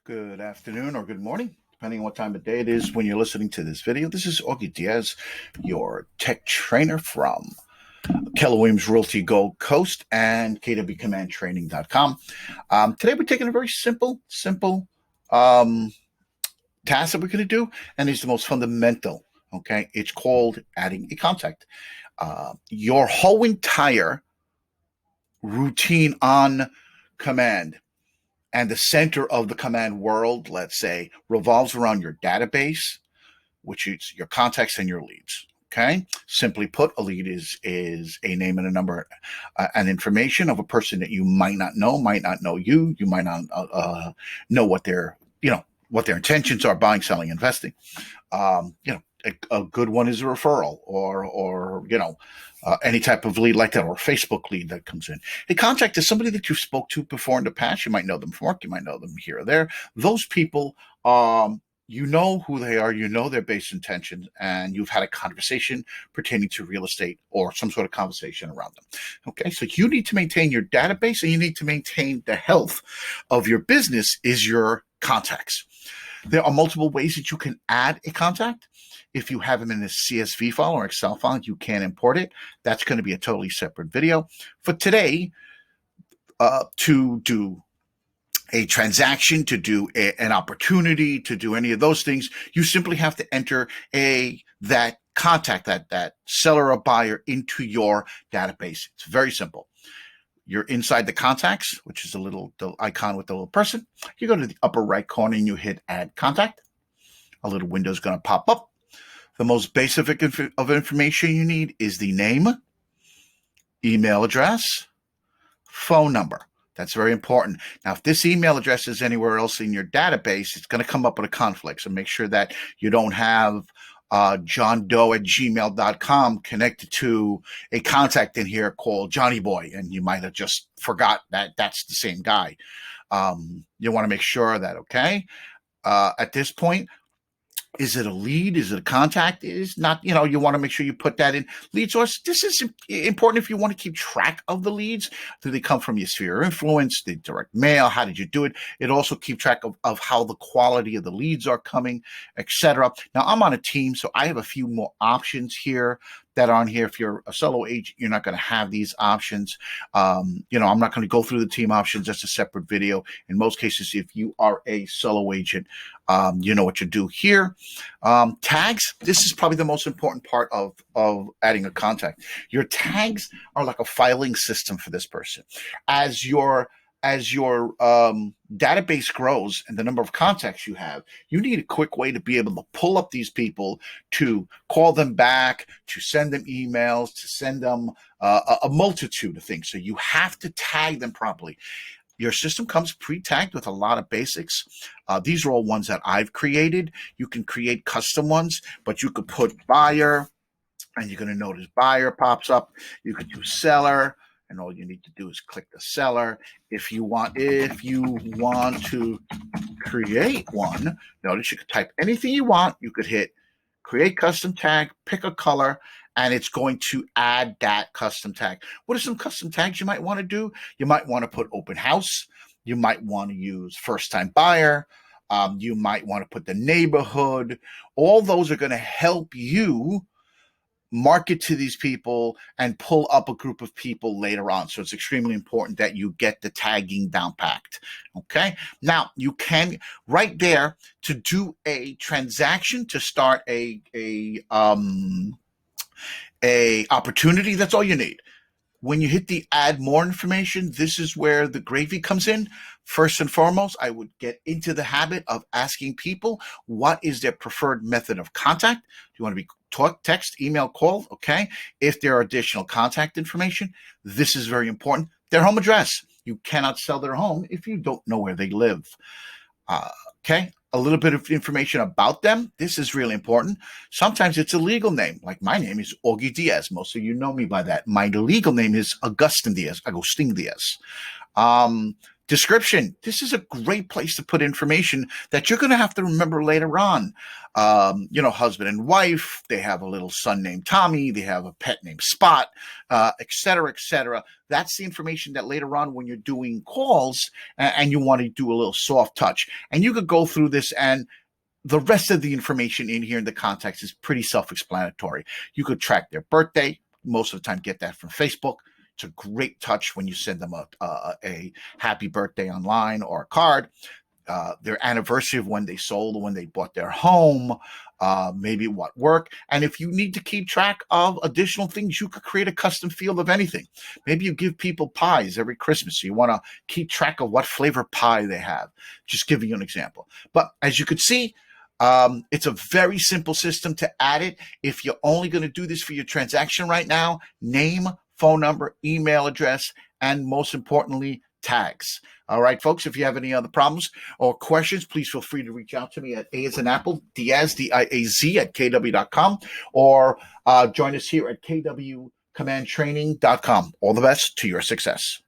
Good afternoon or good morning, depending on what time of day it is when you're listening to this video. This is Augie Diaz, your tech trainer from Keller Williams Realty Gold Coast and kwcommandtraining.com. Today we're taking a very simple task that we're going to do, and it's the most fundamental. Okay, it's called adding a contact. Your whole entire routine on command and the center of the command world, let's say, revolves around your database, which is your contacts and your leads. Okay. Simply put, a lead is a name and a number and information of a person that you might not know you. You might not know what their intentions are: buying, selling, investing. A good one is a referral or any type of lead like that, or a Facebook lead that comes in. A contact is somebody that you spoke to before in the past. You might know them from work. You might know them here or there. Those people, you know who they are. You know their base intentions, and you've had a conversation pertaining to real estate or some sort of conversation around them. Okay, so you need to maintain your database, and you need to maintain the health of your business is your contacts. There are multiple ways that you can add a contact. If you have them in a CSV file or Excel file, you can import it. That's going to be a totally separate video. For today, to do a transaction, to do an opportunity, to do any of those things, you simply have to enter that contact, that seller or buyer into your database. It's very simple. You're inside the contacts, which is the icon with the little person. You go to the upper right corner and you hit add contact. A little window is going to pop up. The most basic of information you need is the name, email address, phone number. That's very important. Now, if this email address is anywhere else in your database, it's going to come up with a conflict. So make sure that you don't have johndoe@gmail.com connected to a contact in here called Johnny Boy, and you might have just forgot that that's the same guy. You want to make sure that, okay, at this point, is it a lead? Is it a contact? It is not, you want to make sure you put that in. Lead source, this is important if you want to keep track of the leads. Do they come from your sphere of influence, the direct mail? How did you do it? It also keeps track of how the quality of the leads are coming, etc. Now, I'm on a team, so I have a few more options here that are on here. If you're a solo agent, you're not going to have these options. I'm not going to go through the team options. That's a separate video. In most cases, if you are a solo agent, you know what you do here. Tags, this is probably the most important part of adding a contact. Your tags are like a filing system for this person. As your database grows and the number of contacts you have, you need a quick way to be able to pull up these people, to call them back, to send them emails, to send them a multitude of things. So you have to tag them properly. Your system comes pre-tagged with a lot of basics. These are all ones that I've created. You can create custom ones, but you could put buyer, and you're going to notice buyer pops up. You could do seller, and all you need to do is click the seller. If you want to create one, notice you could type anything you want. You could hit create custom tag, pick a color, and it's going to add that custom tag. What are some custom tags you might want to do? You might want to put open house. You might want to use first time buyer. You might want to put the neighborhood. All those are going to help you market to these people and pull up a group of people later on. So it's extremely important that you get the tagging down packed. Okay. Now you can right there to do a transaction, to start a opportunity. That's all you need. When you hit the add more information, this is where the gravy comes in. First and foremost, I would get into the habit of asking people what is their preferred method of contact. Do you want to be talk, text, email, call? Okay. If there are additional contact information, this is very important. Their home address. You cannot sell their home if you don't know where they live. Okay. A little bit of information about them. This is really important. Sometimes it's a legal name. Like my name is Augie Diaz. Most of you know me by that. My legal name is Agustin Diaz. Description. This is a great place to put information that you're going to have to remember later on. Husband and wife, they have a little son named Tommy, they have a pet named Spot, et cetera, et cetera. That's the information that later on when you're doing calls and you want to do a little soft touch. And you could go through this, and the rest of the information in here in the context is pretty self-explanatory. You could track their birthday. Most of the time, get that from Facebook. It's a great touch when you send them a happy birthday online or a card. Their anniversary of when they sold or when they bought their home, maybe what work. And if you need to keep track of additional things, you could create a custom field of anything. Maybe you give people pies every Christmas, so you want to keep track of what flavor pie they have. Just giving you an example. But as you could see, it's a very simple system to add it. If you're only going to do this for your transaction right now, name, phone number, email address, and most importantly, tags. All right, folks, if you have any other problems or questions, please feel free to reach out to me at A as in Apple, Diaz, D-I-A-Z at KW.com, or join us here at KWCommandTraining.com. All the best to your success.